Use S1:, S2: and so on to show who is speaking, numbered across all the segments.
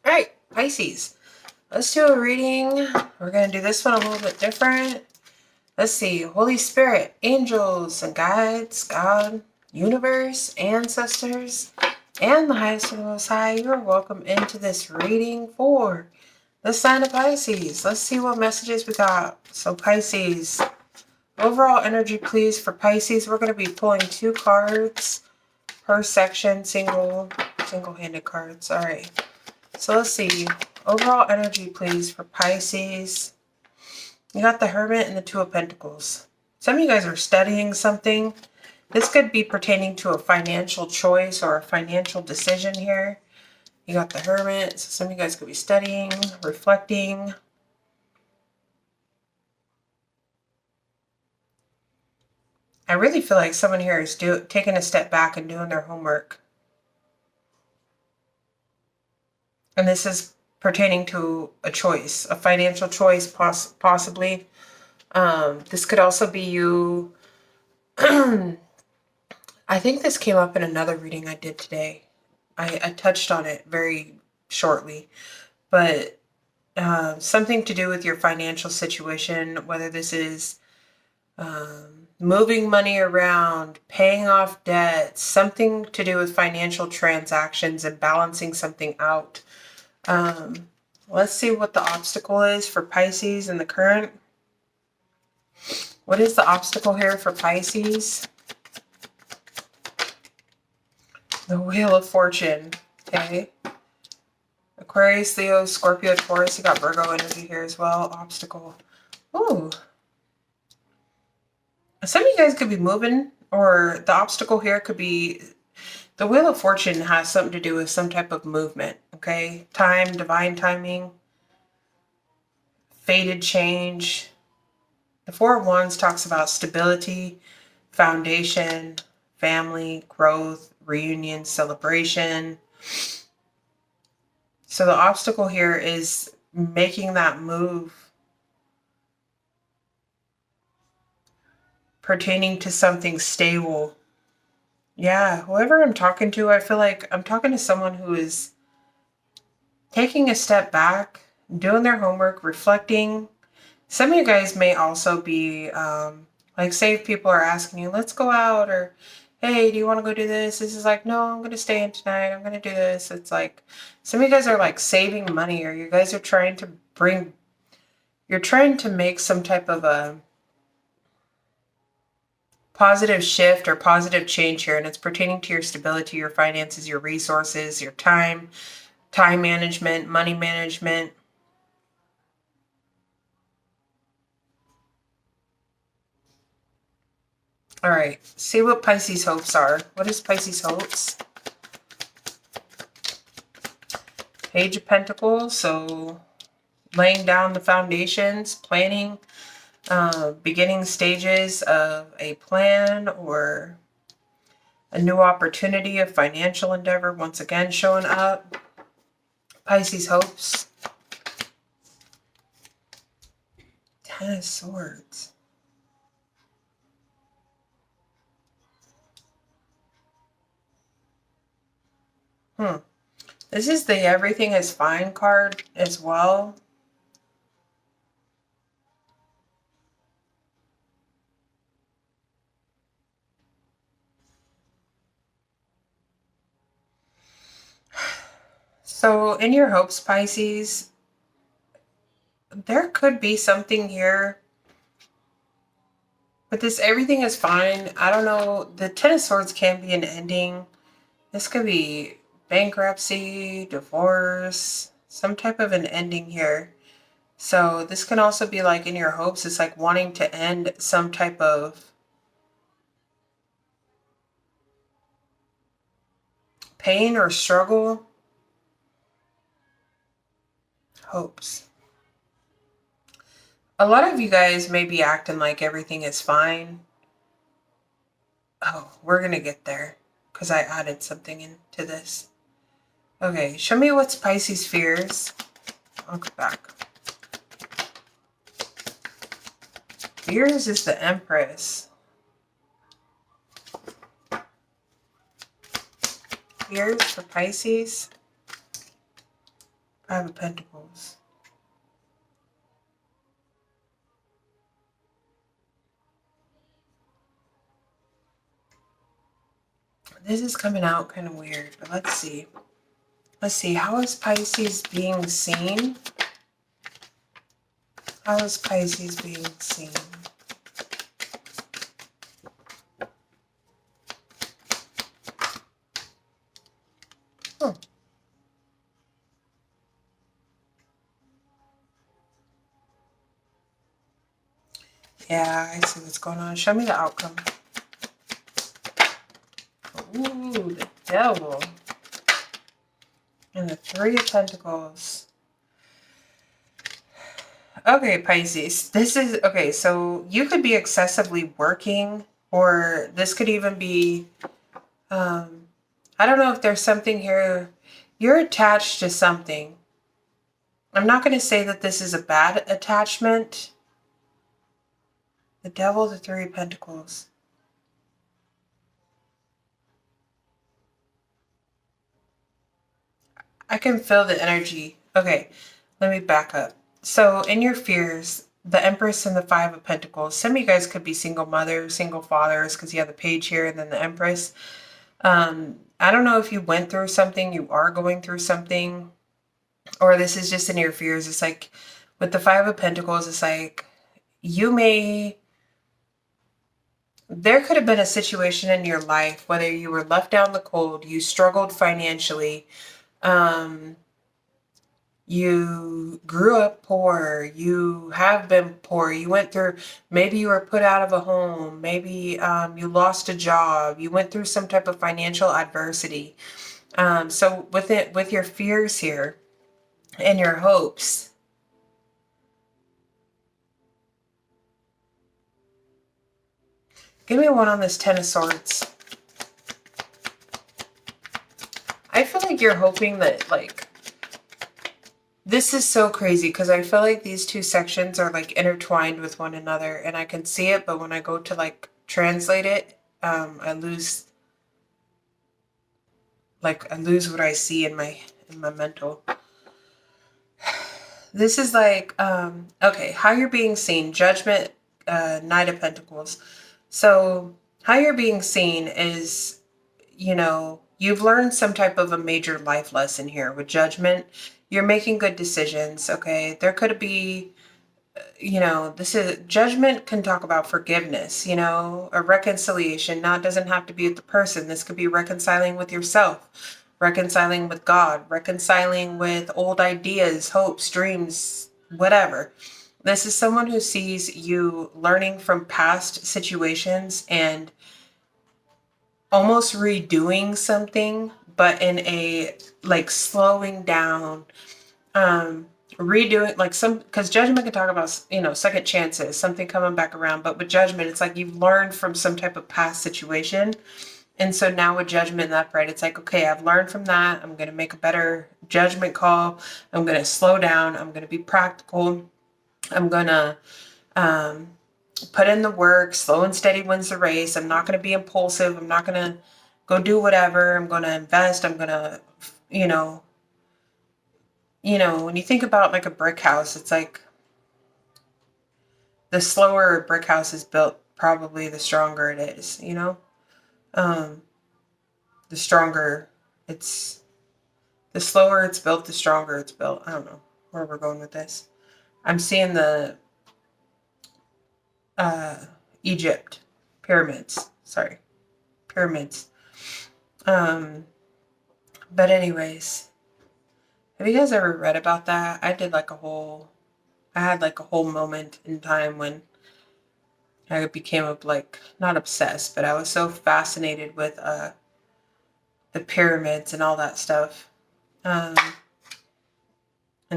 S1: All right, Pisces. Let's do a reading. We're going to do this one a little bit different. Let's see. Holy Spirit, angels and guides, God, universe, ancestors, and the highest and most high. You are welcome into this reading for the sign of Pisces. Let's see what messages we got. So Pisces, overall energy please for Pisces. We're going to be pulling 2 cards per section, single-handed cards. All right. So let's see. Overall energy, please, for Pisces. You got the Hermit and the 2 of Pentacles. Some of you guys are studying something. This could be pertaining to a financial choice or a financial decision here. You got the Hermit. So some of you guys could be studying, reflecting. I really feel like someone here is taking a step back and doing their homework. And this is pertaining to a choice, a financial choice, possibly. This could also be you. I think this came up in another reading I did today. I touched on it very shortly, but something to do with your financial situation, whether this is moving money around, paying off debt, something to do with financial transactions and balancing something out. Let's see what the obstacle is for Pisces in the current. What is the obstacle here for Pisces? The Wheel of Fortune. Okay. Aquarius, Leo, Scorpio, Taurus. You got Virgo energy here as well. Obstacle. Ooh. Some of you guys could be moving, or the obstacle here could be the Wheel of Fortune has something to do with some type of movement. Okay. Time, divine timing, fated change. The 4 of Wands talks about stability, foundation, family, growth, reunion, celebration. So the obstacle here is making that move pertaining to something stable. Yeah, whoever I'm talking to, I feel like I'm talking to someone who is taking a step back, doing their homework, reflecting. Some of you guys may also be, like, say if people are asking you, let's go out, or hey, do you want to go do this? This is like, no, I'm going to stay in tonight. I'm going to do this. It's like, some of you guys are like saving money, or you guys are trying to you're trying to make some type of a positive shift or positive change here. And it's pertaining to your stability, your finances, your resources, your time management, money management. All right, see what Pisces hopes are. What is Pisces hopes? Page of Pentacles, so laying down the foundations, planning, beginning stages of a plan or a new opportunity, a financial endeavor, once again showing up. Pisces hopes. 10 of Swords. This is the everything is fine card as well. So in your hopes, Pisces, there could be something here, but this everything is fine. I don't know. The 10 of Swords can be an ending. This could be bankruptcy, divorce, some type of an ending here. So this can also be like in your hopes, it's like wanting to end some type of pain or struggle. Hopes. A lot of you guys may be acting like everything is fine. Oh, we're going to get there because I added something into this. Okay, show me what's Pisces fears. I'll go back. Fears is the Empress. Fears for Pisces. Five of Pentacles. This is coming out kind of weird, but let's see. Let's see. How is Pisces being seen? How is Pisces being seen? Hmm. Yeah, I see what's going on. Show me the outcome. Ooh, the Devil. And the Three of Pentacles. Okay, Pisces. This is, okay, so you could be excessively working, or this could even be, I don't know if there's something here. You're attached to something. I'm not going to say that this is a bad attachment. The Devil, the Three of Pentacles. I can feel the energy. Okay, let me back up. So in your fears, the Empress and the Five of Pentacles. Some of you guys could be single mothers, single fathers, because you have the Page here and then the Empress. I don't know if you went through something, you are going through something, or this is just in your fears. It's like with the Five of Pentacles, it's like there could have been a situation in your life, whether you were left down the cold, you struggled financially, you grew up poor, you have been poor, you went through, maybe you were put out of a home, maybe you lost a job, you went through some type of financial adversity. So with your fears here and your hopes, give me one on this Ten of Swords. I feel like you're hoping that, like, this is so crazy because I feel like these two sections are like intertwined with one another and I can see it, but when I go to like translate it, I lose what I see in my mental. This is like, okay, how you're being seen, Judgment, Knight of Pentacles. So how you're being seen is, you know, you've learned some type of a major life lesson here with Judgment. You're making good decisions, okay? There could be, you know, this is Judgment can talk about forgiveness, you know, a reconciliation. Now it doesn't have to be with the person. This could be reconciling with yourself, reconciling with God, reconciling with old ideas, hopes, dreams, whatever. This is someone who sees you learning from past situations and almost redoing something, but in a like slowing down, redoing, like, some, because Judgment can talk about, you know, second chances, something coming back around, but with Judgment it's like you've learned from some type of past situation. And so now with Judgment left, right, it's like, okay, I've learned from that, I'm going to make a better judgment call, I'm going to slow down, I'm going to be practical, I'm going to put in the work, slow and steady wins the race, I'm not going to be impulsive, I'm not going to go do whatever, I'm going to invest, I'm going to, you know, when you think about like a brick house, it's like the slower a brick house is built, probably the stronger it is, you know? The stronger it's, the slower it's built, the stronger it's built. I don't know where we're going with this. I'm seeing the Egypt pyramids. Sorry, pyramids. But anyways, have you guys ever read about that? I had like a whole moment in time when I became like, not obsessed, but I was so fascinated with the pyramids and all that stuff. And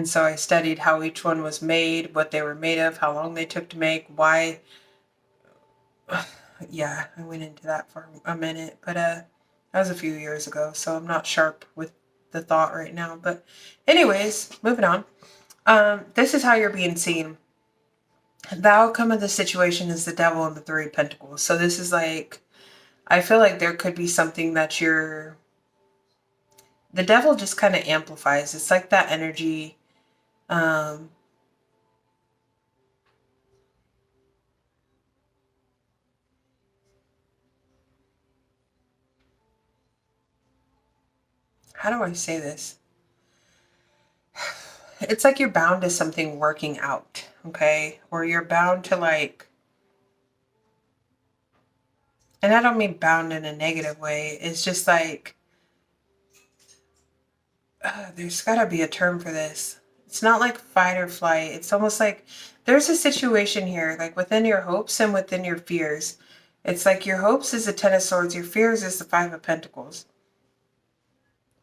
S1: so I studied how each one was made, what they were made of, how long they took to make, why. Yeah, I went into that for a minute, but that was a few years ago, so I'm not sharp with the thought right now. But anyways, moving on. This is how you're being seen. The outcome of the situation is the Devil and the Three of Pentacles. So this is like, I feel like there could be something that the devil just kind of amplifies. It's like that energy. How do I say this? It's like you're bound to something working out, okay? Or you're bound to like, and I don't mean bound in a negative way. It's just like, there's got to be a term for this. It's not like fight or flight. It's almost like there's a situation here, like within your hopes and within your fears. It's like your hopes is the Ten of Swords, your fears is the Five of Pentacles.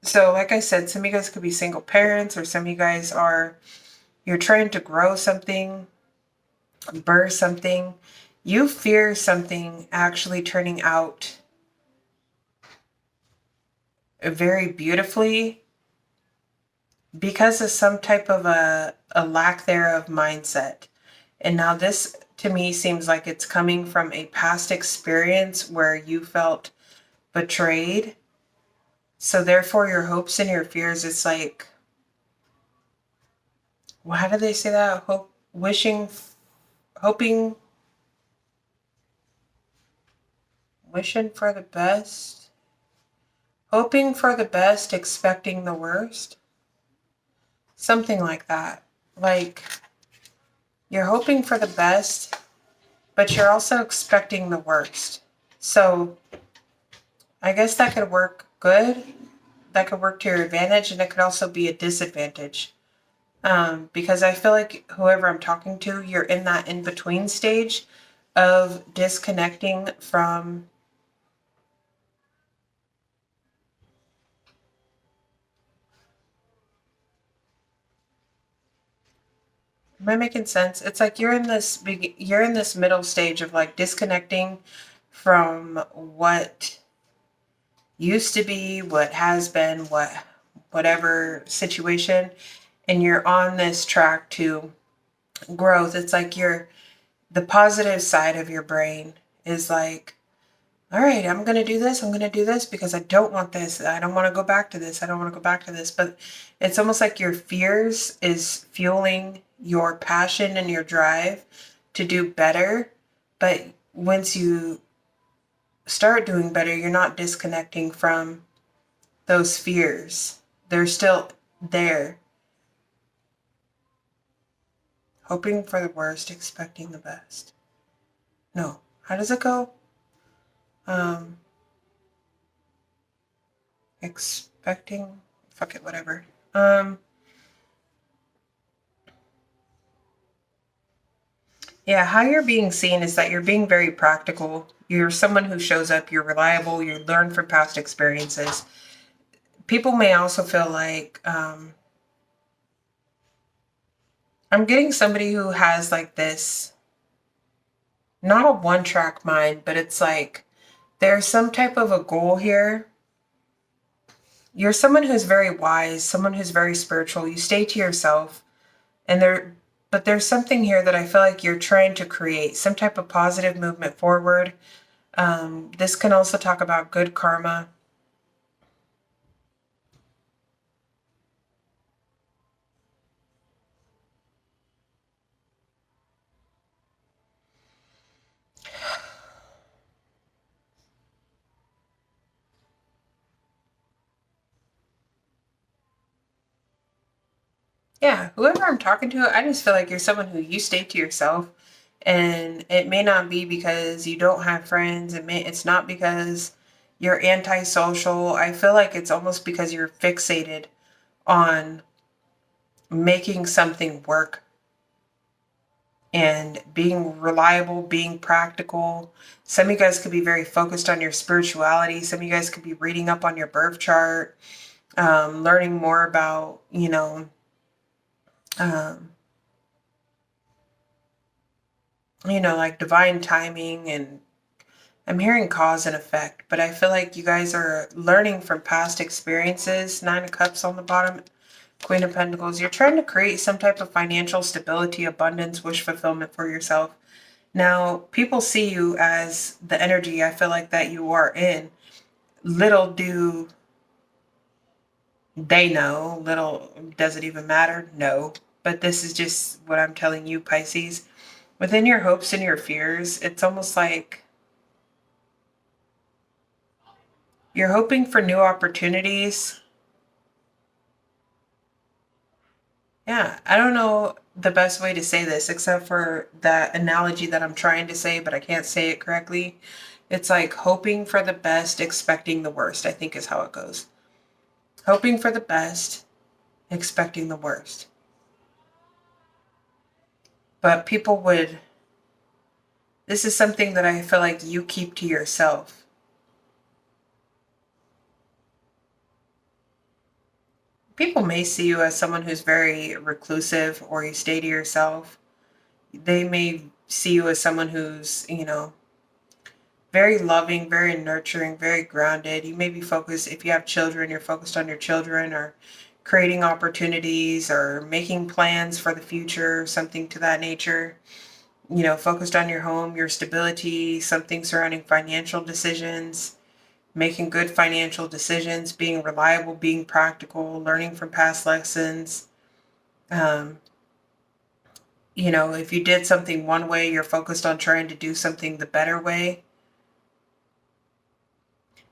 S1: So, like I said, some of you guys could be single parents, or some of you guys are, you're trying to grow something, birth something. You fear something actually turning out very beautifully because of some type of a lack thereof mindset. And now this to me seems like it's coming from a past experience where you felt betrayed. So therefore your hopes and your fears, it's like, well, how do they say that? Hoping, wishing for the best, hoping for the best, expecting the worst. Something like that. Like, you're hoping for the best, but you're also expecting the worst. So I guess that could work good. That could work to your advantage, and it could also be a disadvantage. Because I feel like whoever I'm talking to, you're in that in-between stage of disconnecting from. Am I making sense? It's like you're in this middle stage of like disconnecting from what used to be, what has been, whatever situation, and you're on this track to growth. It's like the positive side of your brain is like, all right, I'm going to do this. I'm going to do this because I don't want this. I don't want to go back to this. I don't want to go back to this. But it's almost like your fears is fueling your passion and your drive to do better. But once you start doing better, you're not disconnecting from those fears. They're still there. Hoping for the worst, expecting the best. No. How does it go? Expecting, fuck it, whatever. Yeah, how you're being seen is that you're being very practical. You're someone who shows up, you're reliable, you learn from past experiences. People may also feel like, I'm getting somebody who has like this, not a one-track mind, but it's like there's some type of a goal here. You're someone who's very wise, someone who's very spiritual. You stay to yourself, but there's something here that I feel like you're trying to create, some type of positive movement forward. This can also talk about good karma. Yeah, whoever I'm talking to, I just feel like you're someone who you stay to yourself. And it may not be because you don't have friends. It's not because you're antisocial. I feel like it's almost because you're fixated on making something work and being reliable, being practical. Some of you guys could be very focused on your spirituality. Some of you guys could be reading up on your birth chart, learning more about, um, like divine timing, and I'm hearing cause and effect, but I feel like you guys are learning from past experiences. Nine of Cups on the bottom, Queen of Pentacles. You're trying to create some type of financial stability, abundance, wish fulfillment for yourself. Now, people see you as the energy I feel like that you are in. Little do They know. Little, does it even matter? No. But this is just what I'm telling you, Pisces. Within your hopes and your fears, it's almost like you're hoping for new opportunities. Yeah, I don't know the best way to say this except for that analogy that I'm trying to say, but I can't say it correctly. It's like hoping for the best, expecting the worst, I think is how it goes. Hoping for the best, expecting the worst. But people would, this is something that I feel like you keep to yourself. People may see you as someone who's very reclusive, or you stay to yourself. They may see you as someone who's, very loving, very nurturing, very grounded. You may be focused, if you have children, you're focused on your children, or creating opportunities, or making plans for the future, something to that nature. Focused on your home, your stability, something surrounding financial decisions, making good financial decisions, being reliable, being practical, learning from past lessons. Um, if you did something one way, you're focused on trying to do something the better way.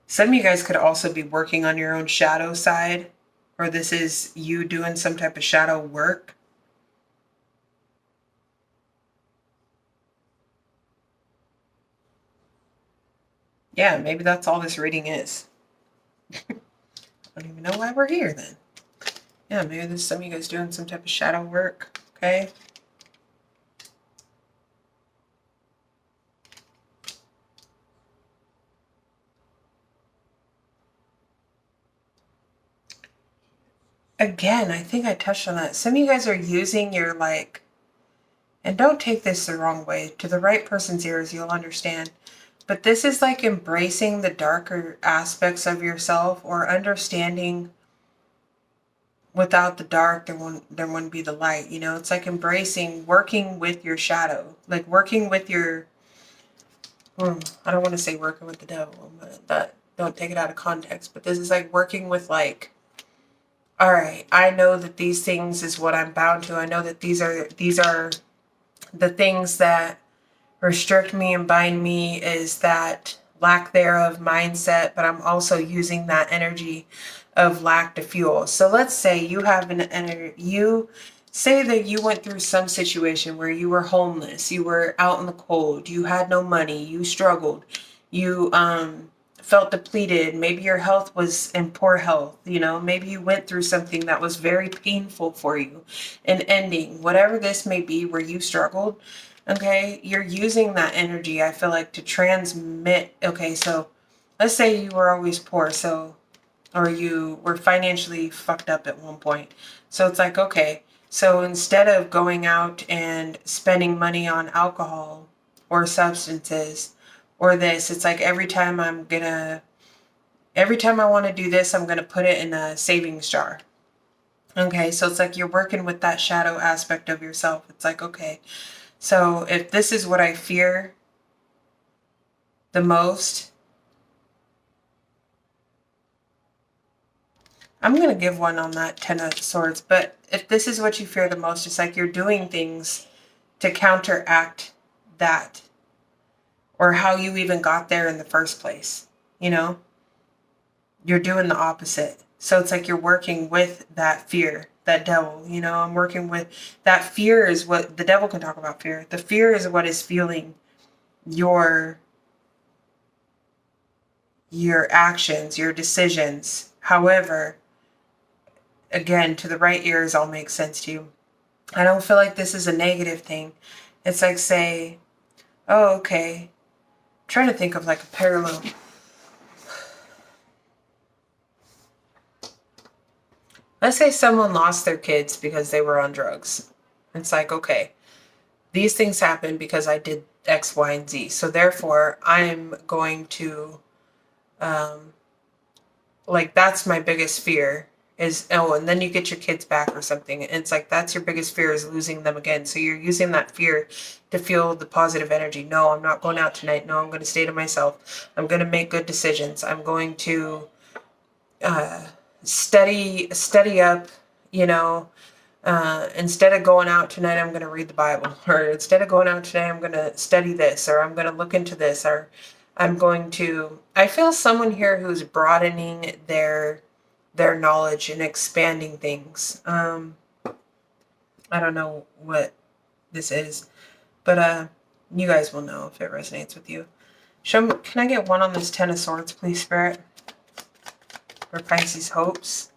S1: Some of you guys could also be working on your own shadow side, or this is you doing some type of shadow work. Yeah, maybe that's all this reading is. I don't even know why we're here then. Yeah, maybe there's some of you guys doing some type of shadow work, okay? Again, I think I touched on that. Some of you guys are using your and don't take this the wrong way. To the right person's ears, you'll understand. But this is like embracing the darker aspects of yourself, or understanding without the dark, there wouldn't be the light. It's like embracing, working with your shadow, like working with your, I don't want to say working with the devil, but don't take it out of context. But this is like working with all right, I know that these things is what I'm bound to. I know that these are the things that restrict me and bind me, is that lack thereof mindset, but I'm also using that energy of lack to fuel. So let's say you have you say that you went through some situation where you were homeless, you were out in the cold, you had no money, you struggled, you felt depleted, maybe your health was in poor health, maybe you went through something that was very painful for you, an ending, whatever this may be, where you struggled. Okay, you're using that energy, I feel like, to transmit. Okay, so let's say you were always poor, or you were financially fucked up at one point. So it's like, okay, so instead of going out and spending money on alcohol or substances or this, it's like every time I want to do this, I'm going to put it in a savings jar. Okay, so it's like you're working with that shadow aspect of yourself. It's like, okay, so if this is what I fear the most, I'm going to give one on that 10 of Swords, but if this is what you fear the most, it's like you're doing things to counteract that, or how you even got there in the first place. You're doing the opposite. So it's like you're working with that fear, that devil. I'm working with that fear. Is what the devil can talk about. Fear. The fear is what is fueling your actions, your decisions. However, again, to the right ears, all make sense to you. I don't feel like this is a negative thing. It's like, say, oh, okay. I'm trying to think of like a parallel. Let's say someone lost their kids because they were on drugs. It's like, okay, these things happen because I did X, Y, and Z. So therefore, I'm going to, that's my biggest fear is, oh, and then you get your kids back or something. And it's like, that's your biggest fear, is losing them again. So you're using that fear to fuel the positive energy. No, I'm not going out tonight. No, I'm going to stay to myself. I'm going to make good decisions. I'm going to study up, you know, instead of going out tonight, I'm going to read the Bible, or instead of going out today, I'm going to study this, or I'm going to look into this, or I feel someone here who's broadening their knowledge and expanding things. I don't know what this is, but you guys will know if it resonates with you. Show me, can I get one on this Ten of Swords, please, Spirit? For Pisces hopes.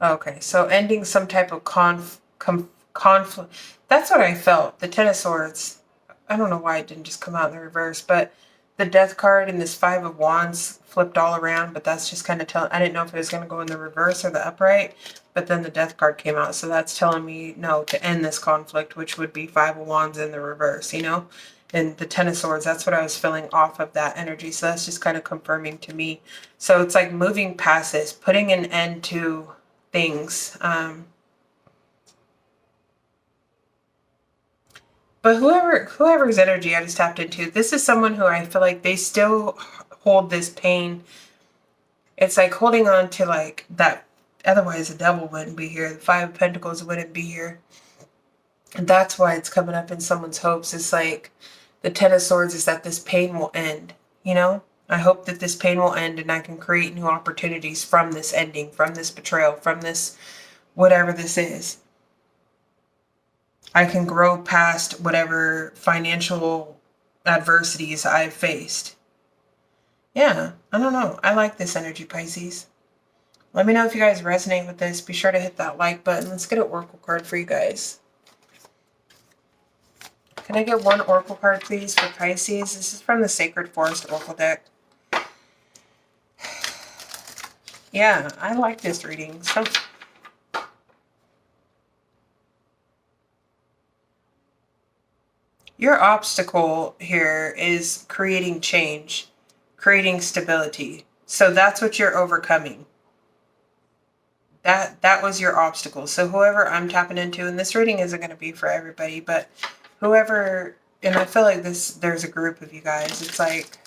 S1: Okay, so ending some type of conflict. That's what I felt. The Ten of Swords. I don't know why it didn't just come out in the reverse, but the Death card and this Five of Wands flipped all around, but that's just kind of telling, I didn't know if it was going to go in the reverse or the upright, but then the Death card came out, so that's telling me, no, to end this conflict, which would be Five of Wands in the reverse, you know? And the Ten of Swords, that's what I was feeling off of that energy, so that's just kind of confirming to me. So it's like moving past this, putting an end to things. But whoever's energy I just tapped into, this is someone who I feel like they still hold this pain. It's like holding on to like that. Otherwise, the Devil wouldn't be here. The Five of Pentacles wouldn't be here. And that's why it's coming up in someone's hopes. It's like the Ten of Swords is that this pain will end, you know? I hope that this pain will end and I can create new opportunities from this ending, from this betrayal, from this whatever this is. I can grow past whatever financial adversities I've faced. Yeah, I don't know. I like this energy, Pisces. Let me know if you guys resonate with this. Be sure to hit that like button. Let's get an oracle card for you guys. Can I get one oracle card, please, for Pisces? This is from the Sacred Forest Oracle deck. Yeah, I like this reading. Your obstacle here is creating change, creating stability. So that's what you're overcoming. That was your obstacle. So whoever I'm tapping into, and this reading isn't going to be for everybody, but whoever, and I feel like there's a group of you guys. It's like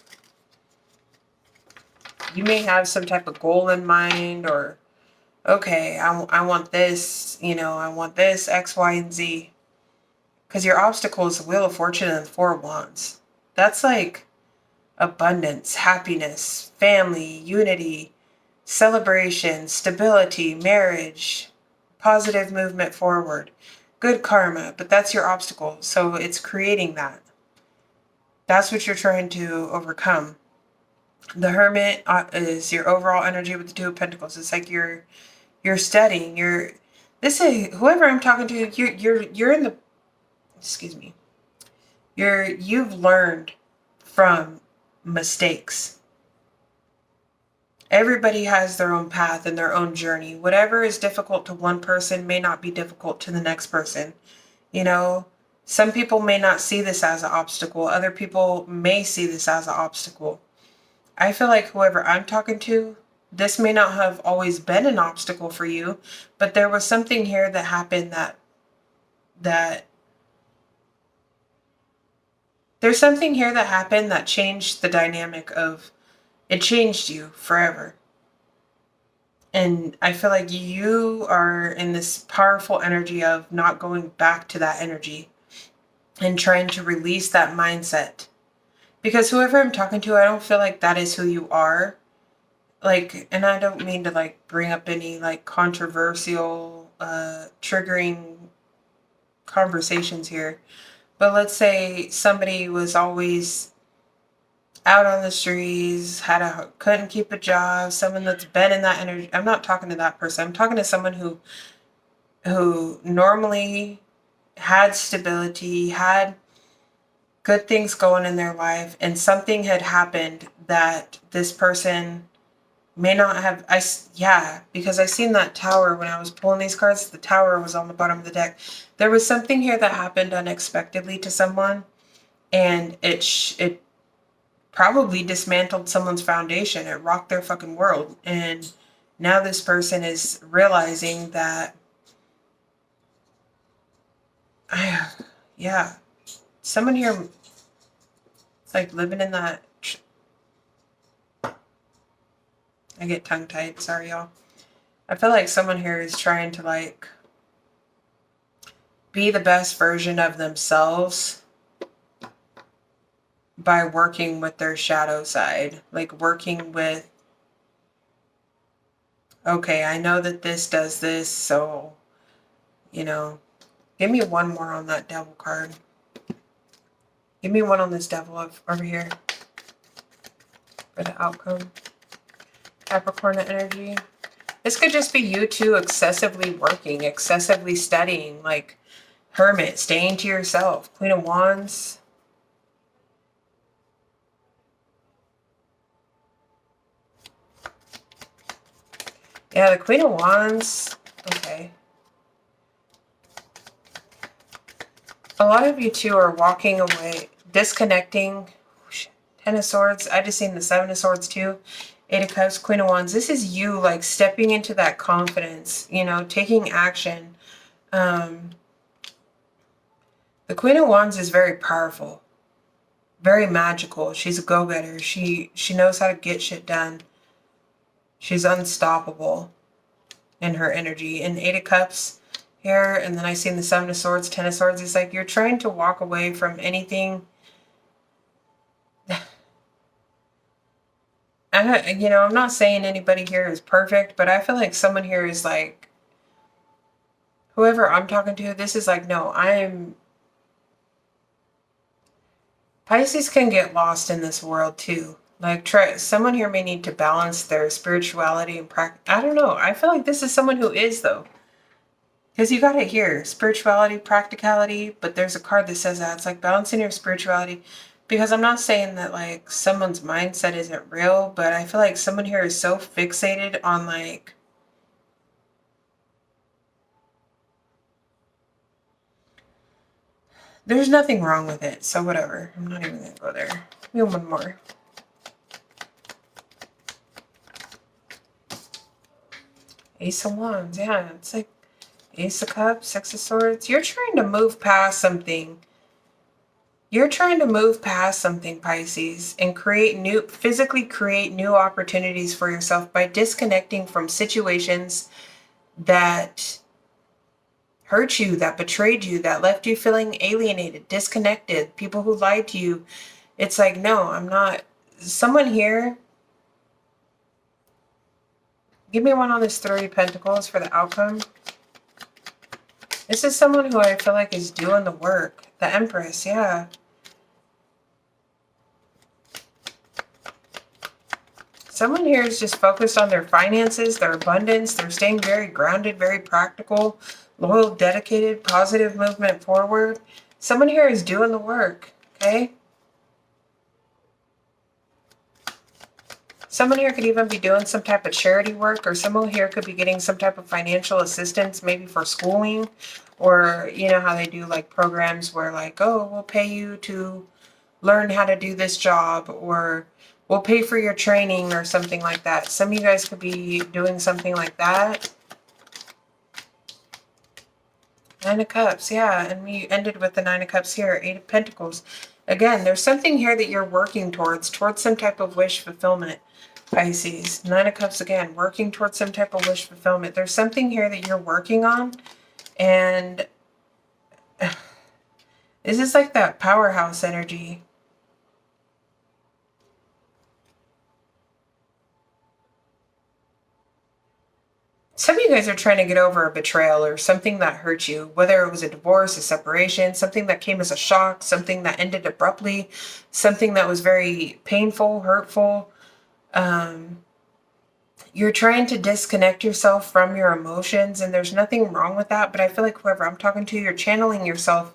S1: you may have some type of goal in mind, or okay, I want this, you know, I want this, X, Y, and Z. Because your obstacle is the Wheel of Fortune and the Four of Wands. That's like abundance, happiness, family, unity, celebration, stability, marriage, positive movement forward, good karma. But that's your obstacle. So it's creating that. That's what you're trying to overcome. The Hermit is your overall energy with the Two of Pentacles. It's like you're studying. This is whoever I'm talking to. You're in the, excuse me, you've learned from mistakes. Everybody has their own path and their own journey. Whatever is difficult to one person may not be difficult to the next person. You know, some people may not see this as an obstacle. Other people may see this as an obstacle. I feel like whoever I'm talking to, this may not have always been an obstacle for you, but there was something here that happened that there's something here that happened that changed the dynamic of, it changed you forever. And I feel like you are in this powerful energy of not going back to that energy and trying to release that mindset. Because whoever I'm talking to, I don't feel like that is who you are. Like, and I don't mean to like bring up any like controversial, triggering conversations here. But let's say somebody was always out on the streets, couldn't keep a job, someone that's been in that energy. I'm not talking to that person. I'm talking to someone who normally had stability, had good things going in their life, and something had happened that this person may not have. Because I seen that tower when I was pulling these cards. The tower was on the bottom of the deck. There was something here that happened unexpectedly to someone, and it probably dismantled someone's foundation. It rocked their fucking world. And now this person is realizing that, yeah, someone here like living in that, I get tongue-tied. Sorry, y'all. I feel like someone here is trying to, like, be the best version of themselves by working with their shadow side. Like, working with, okay, I know that this does this, so, you know, give me one more on that devil card. Give me one on this devil over here for the outcome. Capricorn energy. This could just be you two excessively working, excessively studying, like hermit, staying to yourself. Queen of Wands. Yeah, the Queen of Wands. Okay. A lot of you two are walking away, disconnecting. Ten of Swords. I just seen the Seven of Swords too. Eight of Cups, Queen of Wands. This is you, like, stepping into that confidence, you know, taking action. The Queen of Wands is very powerful, very magical. She's a go-getter. She knows how to get shit done. She's unstoppable in her energy. And Eight of Cups here, and then I seen the Seven of Swords, Ten of Swords. It's like you're trying to walk away from anything. You know, I'm not saying anybody here is perfect, but I feel like someone here is like, whoever I'm talking to, this is like, no, Pisces can get lost in this world too. Like, someone here may need to balance their spirituality and practice. I don't know. I feel like this is someone who is, though. Because you got it here. Spirituality, practicality. But there's a card that says that. It's like balancing your spirituality. Because I'm not saying that, like, someone's mindset isn't real. But I feel like someone here is so fixated on, like, there's nothing wrong with it. So whatever. I'm not even going to go there. We have one more. Ace of Wands. Yeah, it's like Ace of Cups, Six of Swords. You're trying to move past something. You're trying to move past something, Pisces, and physically create new opportunities for yourself by disconnecting from situations that hurt you, that betrayed you, that left you feeling alienated, disconnected, people who lied to you. It's like, no, I'm not. Someone here, give me one on this Three of Pentacles for the outcome. This is someone who I feel like is doing the work. The Empress, yeah. Someone here is just focused on their finances, their abundance. They're staying very grounded, very practical, loyal, dedicated, positive movement forward. Someone here is doing the work, okay? Someone here could even be doing some type of charity work, or someone here could be getting some type of financial assistance, maybe for schooling, or you know how they do like programs where like, oh, we'll pay you to learn how to do this job, or we'll pay for your training or something like that. Some of you guys could be doing something like that. Nine of Cups, yeah, and we ended with the Nine of Cups here, Eight of Pentacles. Again, there's something here that you're working towards some type of wish fulfillment, Pisces. Nine of Cups again, working towards some type of wish fulfillment. There's something here that you're working on, and this is like that powerhouse energy. Some of you guys are trying to get over a betrayal or something that hurt you, whether it was a divorce, a separation, something that came as a shock, something that ended abruptly, something that was very painful, hurtful. You're trying to disconnect yourself from your emotions, and there's nothing wrong with that. But I feel like whoever I'm talking to, you're channeling yourself.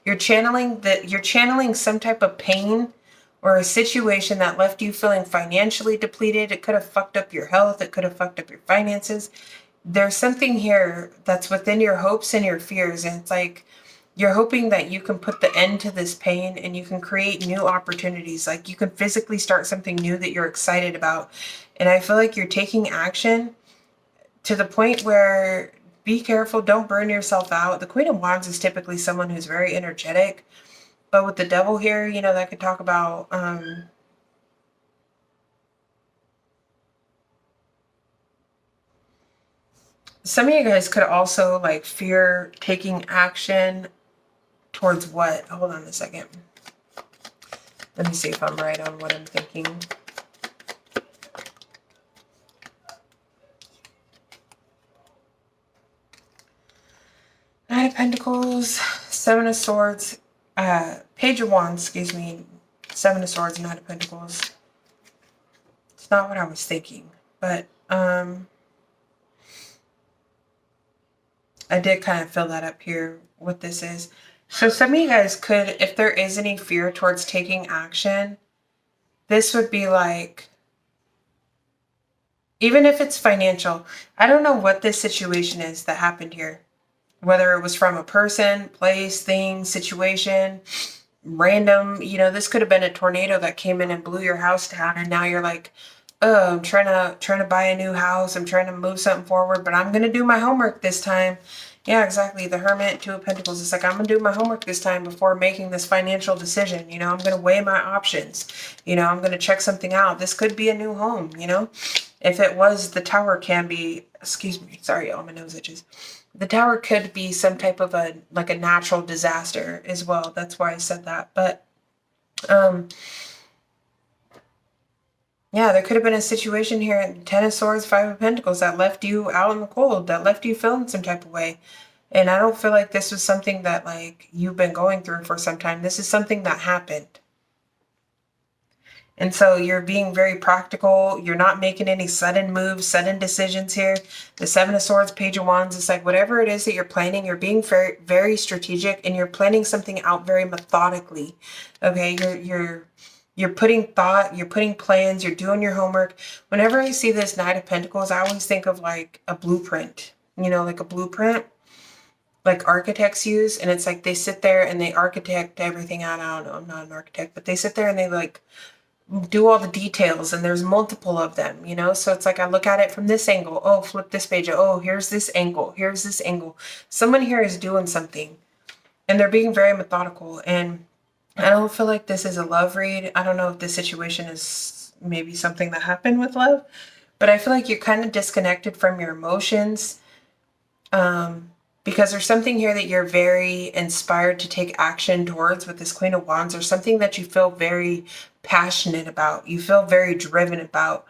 S1: You're channeling some type of pain or a situation that left you feeling financially depleted. It could have fucked up your health. It could have fucked up your finances. There's something here that's within your hopes and your fears, and it's like you're hoping that you can put the end to this pain and you can create new opportunities. Like you can physically start something new that you're excited about. And I feel like you're taking action to the point where, be careful, don't burn yourself out. The Queen of Wands is typically someone who's very energetic, but with the Devil here, you know, that could talk about some of you guys could also like fear taking action towards what? Hold on a second. Let me see if I'm right on what I'm thinking. Knight of Pentacles, Seven of Swords, Page of Wands, excuse me, Seven of Swords, Knight of Pentacles. It's not what I was thinking, but I did kind of fill that up here, what this is. So some of you guys could, if there is any fear towards taking action, this would be like, even if it's financial, I don't know what this situation is that happened here. Whether it was from a person, place, thing, situation, random, you know, this could have been a tornado that came in and blew your house down, and now you're like, oh, I'm trying to buy a new house, I'm trying to move something forward, but I'm gonna do my homework this time. Yeah, exactly. The Hermit, Two of Pentacles. It's like, I'm gonna do my homework this time before making this financial decision. You know, I'm gonna weigh my options. You know, I'm gonna check something out. This could be a new home, you know. If it was, the Tower can be, excuse me, sorry, all my nose itches. The Tower could be some type of a, like a natural disaster as well. That's why I said that. But, yeah, there could have been a situation here, Ten of Swords, Five of Pentacles, that left you out in the cold, that left you feeling some type of way. And I don't feel like this was something that, like, you've been going through for some time. This is something that happened. And so you're being very practical. You're not making any sudden moves, sudden decisions here. The Seven of Swords, Page of Wands, it's like whatever it is that you're planning, you're being very, very strategic, and you're planning something out very methodically. Okay, you're putting thought, you're putting plans, you're doing your homework. Whenever I see this Knight of Pentacles, I always think of like a blueprint, you know, like a blueprint, like architects use. And it's like they sit there and they architect everything out. I don't know, I'm not an architect, but they sit there and they like do all the details, and there's multiple of them, you know. So it's like I look at it from this angle, oh, flip this page, oh, here's this angle, here's this angle. Someone here is doing something, and they're being very methodical. And I don't feel like this is a love read. I don't know if this situation is maybe something that happened with love, but I feel like you're kind of disconnected from your emotions, because there's something here that you're very inspired to take action towards with this Queen of Wands, or something that you feel very passionate about, you feel very driven about,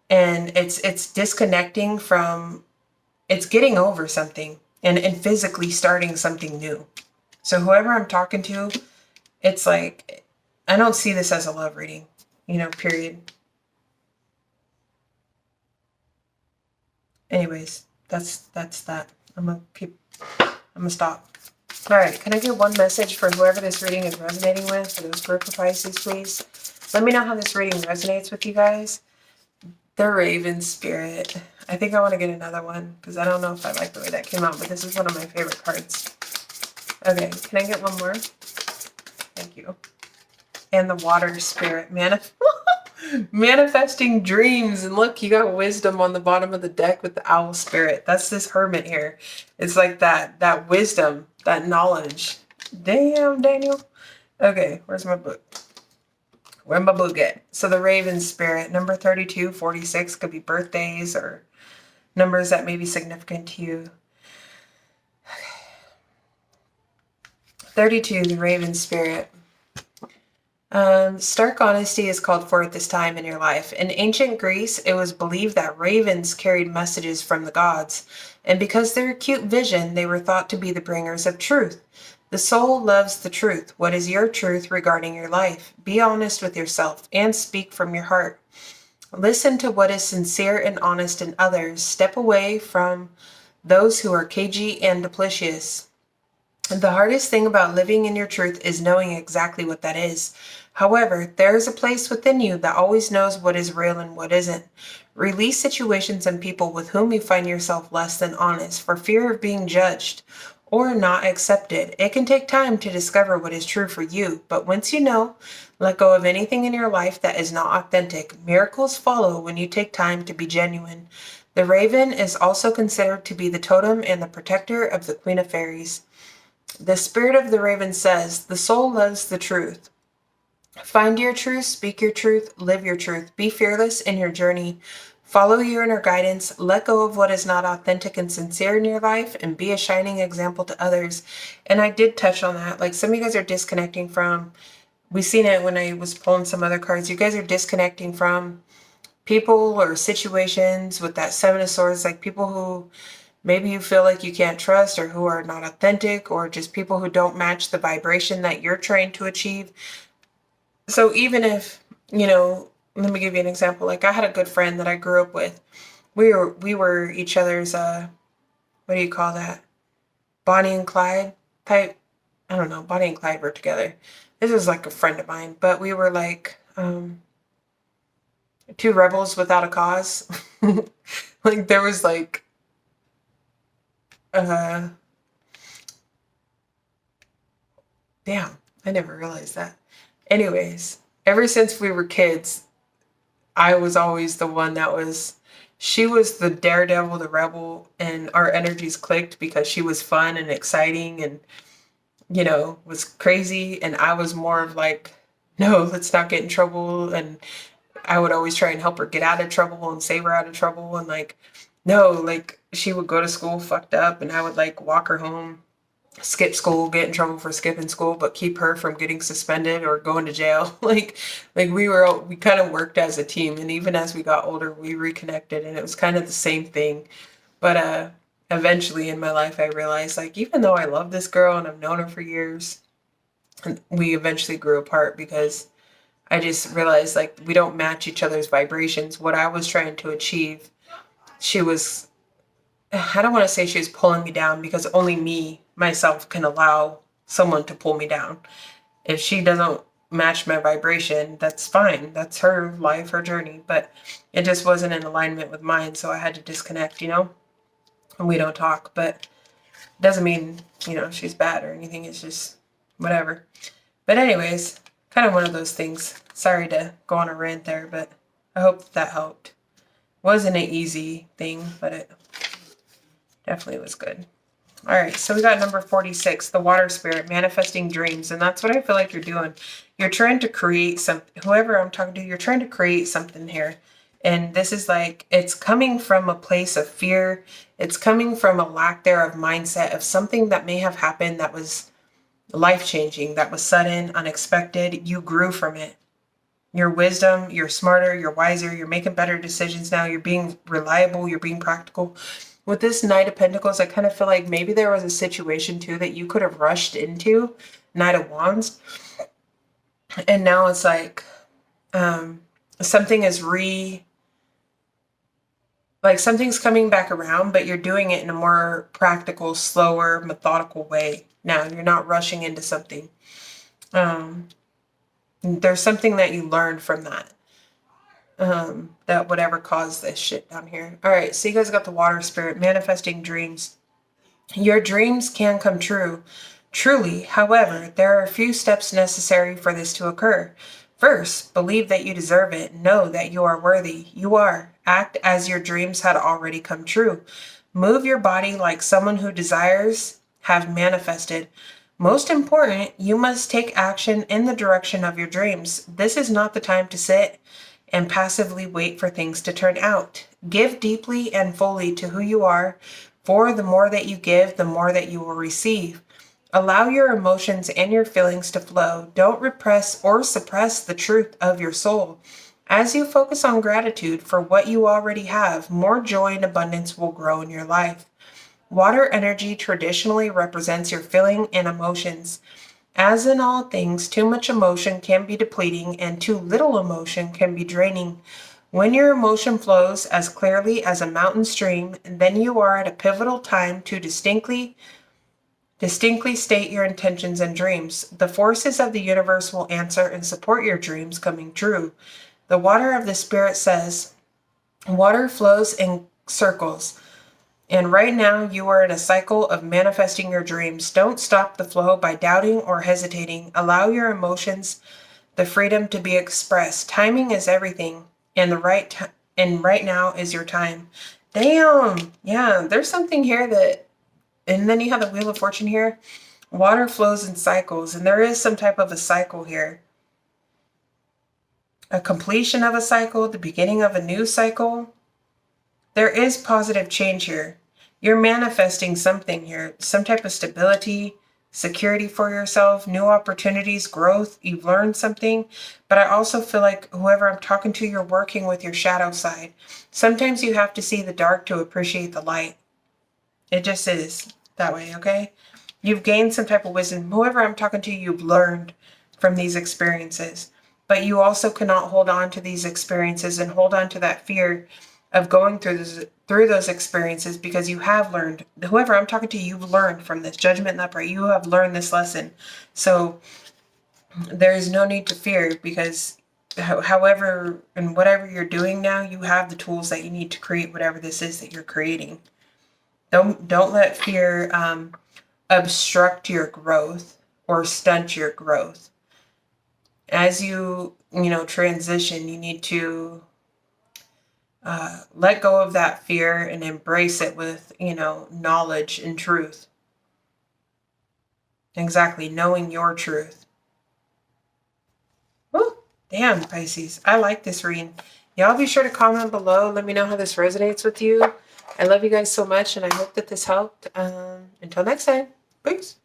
S1: and it's disconnecting from, it's getting over something and physically starting something new. So whoever I'm talking to, it's like, I don't see this as a love reading, you know, period. Anyways, that's that. I'm gonna stop. All right, can I get one message for whoever this reading is resonating with, for those group of Pisces, please? Let me know how this reading resonates with you guys. The Raven Spirit. I think I want to get another one because I don't know if I like the way that came out, but this is one of my favorite cards. Okay, can I get one more? Thank you. And the Water Spirit. Manifesting dreams. And look, you got wisdom on the bottom of the deck with the Owl Spirit. That's this Hermit here. It's like that wisdom, that knowledge. Damn, Daniel. Okay, where's my book? Where'd my book at? So the Raven Spirit, number 32, 46, could be birthdays or numbers that may be significant to you. Okay. 32, the Raven Spirit. Stark honesty is called for at this time in your life. In ancient Greece, it was believed that ravens carried messages from the gods, and because their acute vision, they were thought to be the bringers of truth. The soul loves the truth. What is your truth regarding your life? Be honest with yourself and speak from your heart. Listen to what is sincere and honest in others. Step away from those who are cagey and duplicitous. The hardest thing about living in your truth is knowing exactly what that is. However, there is a place within you that always knows what is real and what isn't. Release situations and people with whom you find yourself less than honest for fear of being judged or not accepted. It can take time to discover what is true for you, but once you know, let go of anything in your life that is not authentic. Miracles follow when you take time to be genuine. The raven is also considered to be the totem and the protector of the Queen of Fairies. The spirit of the raven says, the soul loves the truth. Find your truth, speak your truth, live your truth. Be fearless in your journey Follow your inner guidance, let go of what is not authentic and sincere in your life, and be a shining example to others. And I did touch on that. Like, some of you guys are disconnecting from, we've seen it when I was pulling some other cards. You guys are disconnecting from people or situations with that Seven of Swords, like people who maybe you feel like you can't trust, or who are not authentic, or just people who don't match the vibration that you're trying to achieve. So even if, let me give you an example. Like, I had a good friend that I grew up with. We were each other's, what do you call that? Bonnie and Clyde type. I don't know. Bonnie and Clyde were together. This was like a friend of mine, but we were like, two rebels without a cause. Like, there was like, damn, I never realized that. Anyways, ever since we were kids, I was always the one that was, she was the daredevil, the rebel, and our energies clicked because she was fun and exciting and, was crazy. And I was more of like, no, let's not get in trouble. And I would always try and help her get out of trouble and save her out of trouble. And like, no, like, she would go to school fucked up and I would like walk her home, skip school, get in trouble for skipping school, but keep her from getting suspended or going to jail. like we kind of worked as a team. And even as we got older, we reconnected, and it was kind of the same thing. But eventually in my life, I realized, like, even though I love this girl and I've known her for years, we eventually grew apart because I just realized, like, we don't match each other's vibrations. What I was trying to achieve, she was, I don't want to say she was pulling me down, because only me, myself, can allow someone to pull me down. If she doesn't match my vibration, that's fine. That's her life, her journey. But it just wasn't in alignment with mine, so I had to disconnect, and we don't talk. But it doesn't mean, she's bad or anything. It's just whatever. But anyways, kind of one of those things. Sorry to go on a rant there, but I hope that helped. Wasn't an easy thing, but it definitely was good. All right, so we got number 46, the water spirit, manifesting dreams. And that's what I feel like you're doing. You're trying to create something. Whoever I'm talking to, you're trying to create something here. And this is like, it's coming from a place of fear. It's coming from a lack thereof mindset of something that may have happened that was life-changing, that was sudden, unexpected. You grew from it. Your wisdom, you're smarter, you're wiser, you're making better decisions now, you're being reliable, you're being practical. With this Knight of Pentacles, I kind of feel like maybe there was a situation too that you could have rushed into, Knight of Wands. And now it's like something is something's coming back around, but you're doing it in a more practical, slower, methodical way. Now you're not rushing into something. There's something that you learned from that. That whatever caused this shit down here. All right, so you guys got the water spirit, manifesting dreams. Your dreams can come true, truly. However, there are a few steps necessary for this to occur. First, believe that you deserve it. Know that you are worthy. You are. Act as your dreams had already come true. Move your body like someone who desires have manifested. Most important, you must take action in the direction of your dreams. This is not the time to sit and passively wait for things to turn out. Give deeply and fully to who you are, for the more that you give, the more that you will receive. Allow your emotions and your feelings to flow. Don't repress or suppress the truth of your soul. As you focus on gratitude for what you already have, more joy and abundance will grow in your life. Water energy traditionally represents your feeling and emotions. As in all things, too much emotion can be depleting and too little emotion can be draining. When your emotion flows as clearly as a mountain stream, then you are at a pivotal time to distinctly state your intentions and dreams. The forces of the universe will answer and support your dreams coming true. The water of the spirit says, water flows in circles. And right now, you are in a cycle of manifesting your dreams. Don't stop the flow by doubting or hesitating. Allow your emotions the freedom to be expressed. Timing is everything, and right now is your time. Damn, yeah, there's something here that, and then you have the Wheel of Fortune here. Water flows in cycles, and there is some type of a cycle here. A completion of a cycle, the beginning of a new cycle. there is positive change here. You're manifesting something here, some type of stability, security for yourself, new opportunities, growth. You've learned something. But I also feel like whoever I'm talking to, you're working with your shadow side. Sometimes you have to see the dark to appreciate the light. It just is that way, okay? You've gained some type of wisdom. Whoever I'm talking to, you've learned from these experiences. But you also cannot hold on to these experiences and hold on to that fear of going through those experiences, because you have learned. Whoever I'm talking to, you've learned from this judgment and upright. You have learned this lesson. So there is no need to fear, because however and whatever you're doing now, you have the tools that you need to create whatever this is that you're creating. Don't let fear obstruct your growth or stunt your growth. As you transition, you need to let go of that fear and embrace it with, knowledge and truth. Exactly, knowing your truth. Woo, damn, Pisces. I like this reading. Y'all be sure to comment below. Let me know how this resonates with you. I love you guys so much, and I hope that this helped. Until next time, peace.